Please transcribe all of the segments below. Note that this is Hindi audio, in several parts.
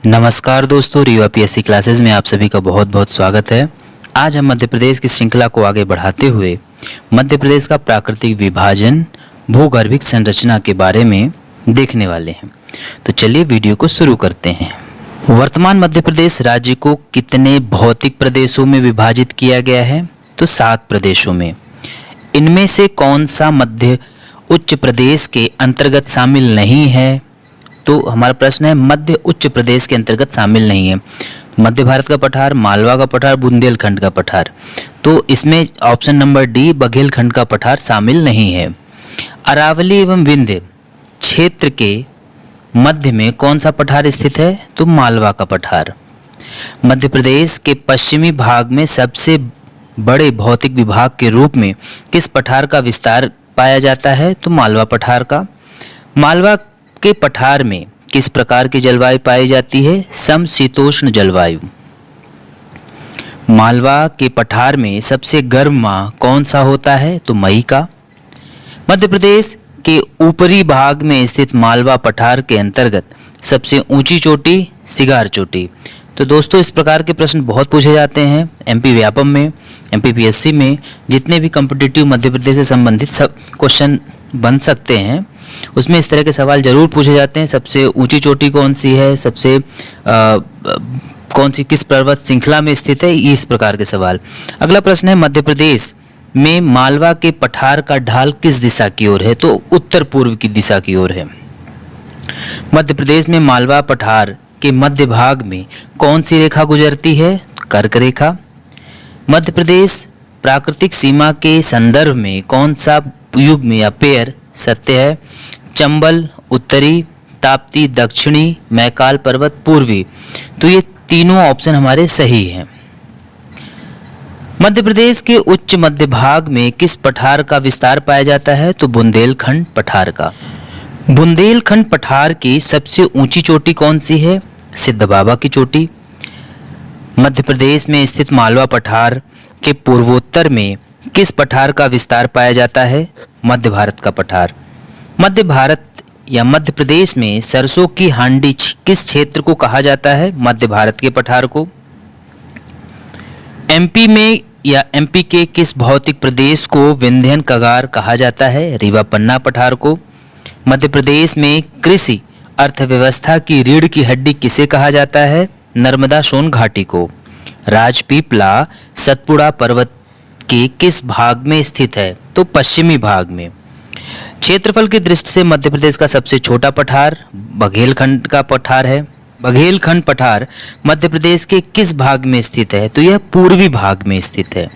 नमस्कार दोस्तों, रीवा पीएससी क्लासेस में आप सभी का बहुत बहुत स्वागत है। आज हम मध्य प्रदेश की श्रृंखला को आगे बढ़ाते हुए मध्य प्रदेश का प्राकृतिक विभाजन, भूगर्भिक संरचना के बारे में देखने वाले हैं। तो चलिए वीडियो को शुरू करते हैं। वर्तमान मध्य प्रदेश राज्य को कितने भौतिक प्रदेशों में विभाजित किया गया है? तो 7 प्रदेशों में। इनमें से कौन सा मध्य उच्च प्रदेश के अंतर्गत शामिल नहीं है? तो हमारा प्रश्न है मध्य उच्च प्रदेश के अंतर्गत शामिल नहीं है। मध्य भारत का पठार, मालवा का पठार, बुंदेलखंड का पठार। तो इसमें ऑप्शन नंबर डी बघेलखंड का पठार शामिल नहीं है। अरावली एवं विंध्य क्षेत्र के मध्य में कौन सा पठार स्थित है? तो मालवा का पठार। मध्य प्रदेश के पश्चिमी भाग में सबसे बड़े भौतिक विभाग के रूप में किस पठार का विस्तार पाया जाता है? तो मालवा पठार का। मालवा के पठार में किस प्रकार की जलवायु पाई जाती है? समशीतोष्ण जलवायु। मालवा के पठार में सबसे गर्म माह कौन सा होता है? तो मई का। मध्य प्रदेश के ऊपरी भाग में स्थित मालवा पठार के अंतर्गत सबसे ऊंची चोटी सिगार चोटी। तो दोस्तों, इस प्रकार के प्रश्न बहुत पूछे जाते हैं एमपी व्यापम में, एमपी पीएससी में। जितने भी कॉम्पिटिटिव मध्य प्रदेश से संबंधित सब क्वेश्चन बन सकते हैं, उसमें इस तरह के सवाल जरूर पूछे जाते हैं। सबसे ऊंची चोटी कौन सी है, कौन सी किस पर्वत श्रृंखला में स्थित है, इस प्रकार के सवाल। अगला प्रश्न है मध्य प्रदेश में मालवा के पठार का ढाल किस दिशा की ओर है? तो उत्तर पूर्व की दिशा की ओर है। मध्य प्रदेश में मालवा पठार के मध्य भाग में कौन सी रेखा गुजरती है? कर्क रेखा। मध्य प्रदेश प्राकृतिक सीमा के संदर्भ में कौन सा युग्म या पेयर सत्य है? चंबल उत्तरी, ताप्ती दक्षिणी, मैकाल पर्वत पूर्वी। तो ये तीनों ऑप्शन हमारे सही हैं। मध्य प्रदेश के उच्च मध्य भाग में किस पठार का विस्तार पाया जाता है? तो बुंदेलखंड पठार का। बुंदेलखंड पठार की सबसे ऊंची चोटी कौन सी है? सिद्ध बाबा की चोटी। मध्य प्रदेश में स्थित मालवा पठार के पूर्वोत्तर में किस पठार का विस्तार पाया जाता है? मध्य भारत का पठार। मध्य भारत या मध्य प्रदेश में सरसों की हांडी किस क्षेत्र को कहा जाता है? मध्य भारत के पठार को। एमपी में या एमपी के किस भौतिक प्रदेश को विंध्यन कगार कहा जाता है? रीवा पन्ना पठार को। मध्य प्रदेश में कृषि अर्थव्यवस्था की रीढ़ की हड्डी किसे कहा जाता है? नर्मदा सोन घाटी को। राजपीपला सतपुड़ा पर्वत के किस भाग में स्थित है? तो पश्चिमी भाग में। क्षेत्रफल की दृष्टि से मध्य प्रदेश का सबसे छोटा पठार बघेलखंड का पठार है। बघेलखंड पठार मध्य प्रदेश के किस भाग में स्थित है? तो यह पूर्वी भाग में स्थित है।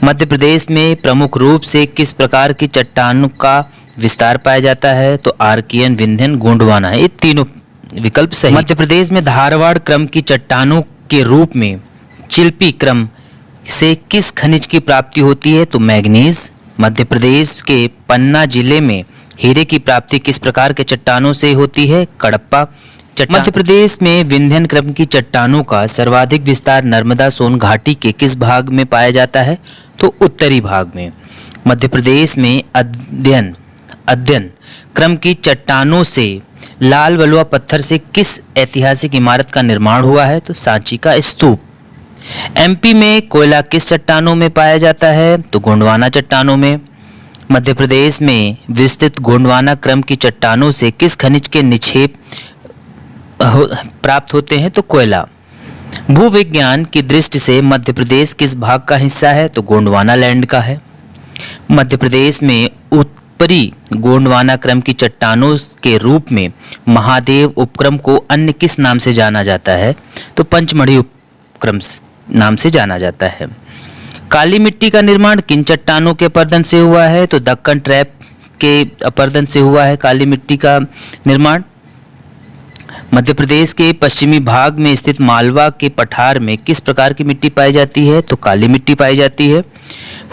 मध्य प्रदेश में प्रमुख रूप से किस प्रकार की चट्टानों का विस्तार पाया जाता है? तो आर्कियन, विंध्यन, गोंडवाना। ये तीनों विकल्प सही। मध्य प्रदेश में धारवाड़ क्रम की चट्टानों के रूप में चिल्पी क्रम से किस खनिज की प्राप्ति होती है? तो मैग्नीज। मध्य प्रदेश के पन्ना जिले में हीरे की प्राप्ति किस प्रकार के चट्टानों से होती है? कडप्पा चट्टान। मध्य प्रदेश में विंध्यन क्रम की चट्टानों का सर्वाधिक विस्तार नर्मदा सोन घाटी के किस भाग में पाया जाता है? तो उत्तरी भाग में। मध्य प्रदेश में अध्ययन क्रम की चट्टानों से लाल बलुआ पत्थर से किस ऐतिहासिक इमारत का निर्माण हुआ है? तो सांची का स्तूप। एमपी में कोयला किस चट्टानों में पाया जाता है? तो गोंडवाना चट्टानों में। मध्य प्रदेश में विस्तृत गोंडवाना क्रम की चट्टानों से किस खनिज के निक्षेप प्राप्त होते हैं? तो कोयला। भूविज्ञान की दृष्टि से मध्य प्रदेश किस भाग का हिस्सा है? तो गोंडवाना लैंड का है। मध्य प्रदेश में ऊपरी गोंडवाना क्रम की चट्टानों के रूप में महादेव उपक्रम को अन्य किस नाम से जाना जाता है? तो पंचमढ़ी उपक्रम नाम से जाना जाता है। काली मिट्टी का निर्माण किन चट्टानों के अपरदन से हुआ है? तो दक्कन ट्रैप के अपरदन से हुआ है काली मिट्टी का निर्माण। मध्य प्रदेश के पश्चिमी भाग में स्थित मालवा के पठार में किस प्रकार की मिट्टी पाई जाती है? तो काली मिट्टी पाई जाती है।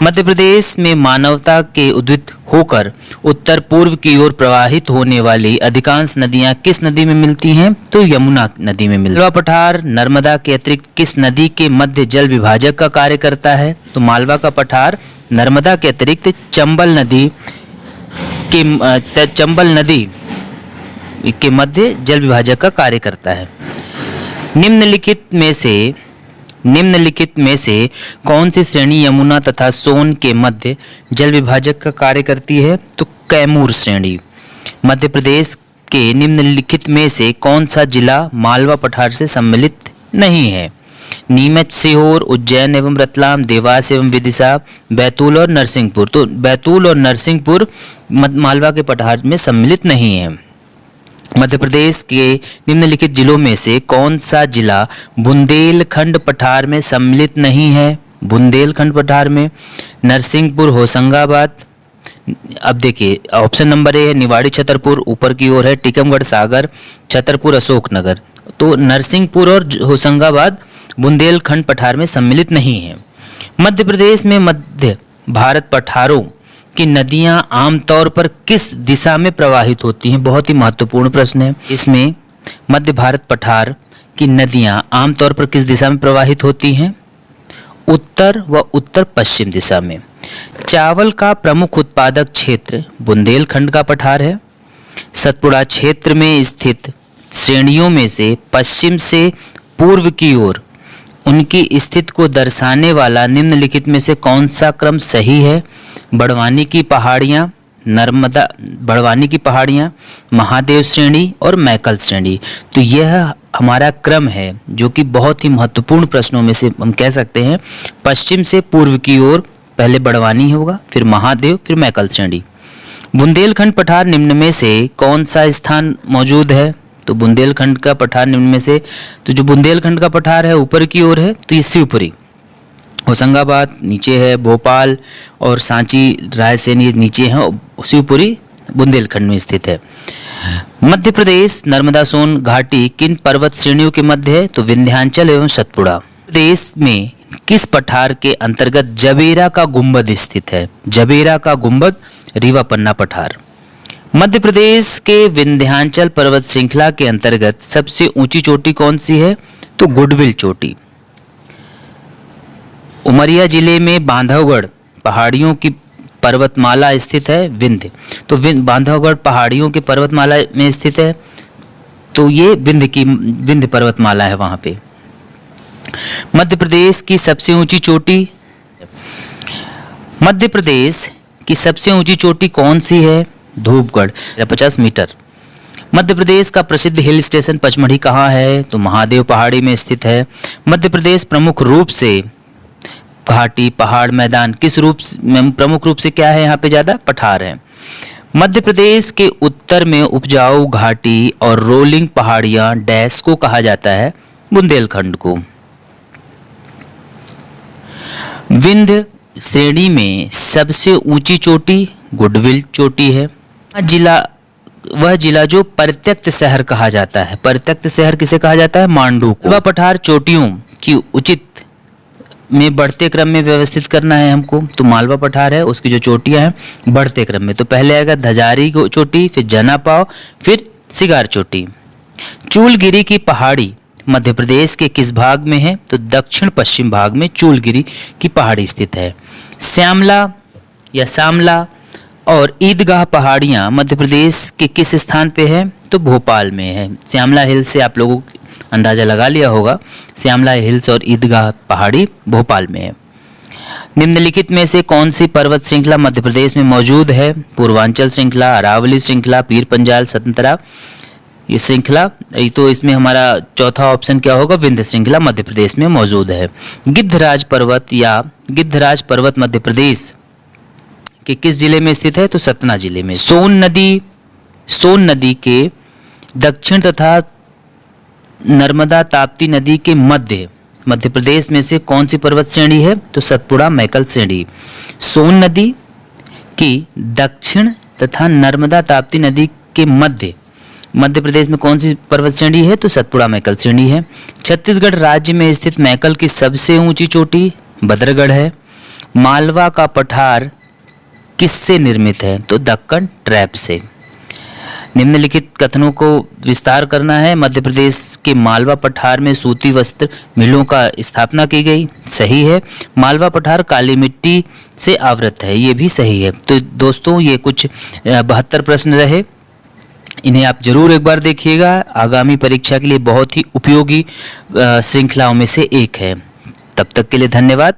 मध्य प्रदेश में मानवता के उद्भित होकर उत्तर पूर्व की ओर प्रवाहित होने वाली अधिकांश नदियां किस नदी में मिलती हैं? तो यमुना नदी में मिलती है। मालवा पठार नर्मदा के अतिरिक्त किस नदी के मध्य जल विभाजक का कार्य करता है? तो मालवा का पठार नर्मदा के अतिरिक्त चंबल नदी के मध्य जल विभाजक का कार्य करता है। निम्नलिखित में से कौन सी श्रेणी यमुना तथा सोन के मध्य जल विभाजक का कार्य करती है? तो कैमूर श्रेणी। मध्य प्रदेश के निम्नलिखित में से कौन सा जिला मालवा पठार से सम्मिलित नहीं है? नीमच, सीहोर, उज्जैन एवं रतलाम, देवास एवं विदिशा, बैतूल और नरसिंहपुर। तो बैतूल और नरसिंहपुर मालवा के पठार में सम्मिलित नहीं है। मध्य प्रदेश के निम्नलिखित जिलों में से कौन सा जिला बुंदेलखंड पठार में सम्मिलित नहीं है? बुंदेलखंड पठार में नरसिंहपुर, होशंगाबाद। अब देखिए ऑप्शन नंबर ए है निवाड़ी छतरपुर, ऊपर की ओर है टीकमगढ़, सागर, छतरपुर, अशोकनगर। तो नरसिंहपुर और होशंगाबाद बुंदेलखंड पठार में सम्मिलित नहीं है। मध्य प्रदेश में मध्य भारत पठारों की नदियां आमतौर पर किस दिशा में प्रवाहित होती हैं? बहुत ही महत्वपूर्ण प्रश्न है। इसमें मध्य भारत पठार की नदियां आमतौर पर किस दिशा में प्रवाहित होती हैं? उत्तर व उत्तर पश्चिम दिशा में। चावल का प्रमुख उत्पादक क्षेत्र बुंदेलखंड का पठार है। सतपुड़ा क्षेत्र में स्थित श्रेणियों में से पश्चिम से पूर्व की ओर उनकी स्थिति को दर्शाने वाला निम्नलिखित में से कौन सा क्रम सही है? बड़वानी की पहाड़ियाँ, महादेव श्रेणी और मैकल श्रेणी। तो यह हमारा क्रम है जो कि बहुत ही महत्वपूर्ण प्रश्नों में से हम कह सकते हैं। पश्चिम से पूर्व की ओर पहले बड़वानी होगा, फिर महादेव, फिर मैकल श्रेणी। बुंदेलखंड पठार निम्न में से कौन सा स्थान मौजूद है? तो बुंदेलखंड का पठार निम्न में से, तो जो बुंदेलखंड का पठार है ऊपर की ओर है, तो ये शिवपुरी, होशंगाबाद नीचे है, भोपाल और सांची, रायसेन ये नीचे हैं, शिवपुरी बुंदेलखंड में स्थित है। मध्य प्रदेश नर्मदा सोन घाटी किन पर्वत श्रेणियों के मध्य है? तो विंध्याचल एवं सतपुड़ा। प्रदेश में किस पठार के अंतर्गत जबेरा का गुंबद स्थित है? जबेरा का गुंबद रीवा पन्ना पठार। मध्य प्रदेश के विंध्याचल पर्वत श्रृंखला के अंतर्गत सबसे ऊंची चोटी कौन सी है? तो गुडविल चोटी। उमरिया जिले में बांधवगढ़ पहाड़ियों की पर्वतमाला स्थित है, विंध्य। तो बांधवगढ़ पहाड़ियों के पर्वतमाला में स्थित है, तो ये विंध्य पर्वतमाला है वहां पे। मध्य प्रदेश की सबसे ऊंची चोटी कौन सी है? धूपगढ़ 50 मीटर। मध्य प्रदेश का प्रसिद्ध हिल स्टेशन पचमढ़ी कहाँ है? तो महादेव पहाड़ी में स्थित है। मध्य प्रदेश प्रमुख रूप से घाटी, पहाड़, मैदान किस रूप में प्रमुख रूप से क्या है? यहाँ पे ज़्यादा पठार है। मध्य प्रदेश के उत्तर में उपजाऊ घाटी और रोलिंग पहाड़ियाँ डैश को कहा जाता है? बुंदेलखंड को। विंध्य श्रेणी में सबसे ऊंची चोटी गुडविल चोटी है। वह जिला जो परित्यक्त शहर कहा जाता है। परित्यक्त शहर किसे कहा जाता है? मांडू को। मालवा पठार चोटियों की उचित में बढ़ते क्रम में व्यवस्थित करना है हमको। तो मालवा पठार है, उसकी जो चोटियां हैं बढ़ते क्रम में। तो पहले आएगा धजारी चोटी, फिर जनापाव, फिर सिगार चोटी। चूलगिरी की पहाड़ी मध्य प्रदेश के किस भाग में है? तो दक्षिण पश्चिम भाग में चूलगिरी की पहाड़ी स्थित है। श्यामला या शामला और ईदगाह पहाड़ियाँ मध्य प्रदेश के किस स्थान पे है? तो भोपाल में है। श्यामला हिल्स से आप लोगों को अंदाजा लगा लिया होगा। श्यामला हिल्स और ईदगाह पहाड़ी भोपाल में है। निम्नलिखित में से कौन सी पर्वत श्रृंखला मध्य प्रदेश में मौजूद है? पूर्वांचल श्रृंखला, अरावली श्रृंखला, पीर पंजाल सतंतरा ये श्रृंखला। तो इसमें हमारा चौथा ऑप्शन क्या होगा? विंध्य श्रृंखला मध्य प्रदेश में मौजूद है। गिद्धराज पर्वत मध्य प्रदेश के किस जिले में स्थित है? तो सतना जिले में। सोन नदी के दक्षिण तथा नर्मदा ताप्ती नदी के मध्य प्रदेश में से कौन सी पर्वत श्रेणी है? तो सतपुड़ा मैकल श्रेणी। सोन नदी की दक्षिण तथा नर्मदा ताप्ती नदी के मध्य प्रदेश में कौन सी पर्वत श्रेणी है? तो सतपुड़ा मैकल श्रेणी है। छत्तीसगढ़ राज्य में स्थित मैकल की सबसे ऊंची चोटी बदरगढ़ है। मालवा का पठार किससे निर्मित है? तो दक्कन ट्रैप से। निम्नलिखित कथनों को विस्तार करना है। मध्य प्रदेश के मालवा पठार में सूती वस्त्र मिलों का स्थापना की गई, सही है। मालवा पठार काली मिट्टी से आवृत है, ये भी सही है। तो दोस्तों ये कुछ 72 प्रश्न रहे इन्हें आप जरूर एक बार देखिएगा, आगामी परीक्षा के लिए बहुत ही उपयोगी श्रृंखलाओं में से एक है। तब तक के लिए धन्यवाद।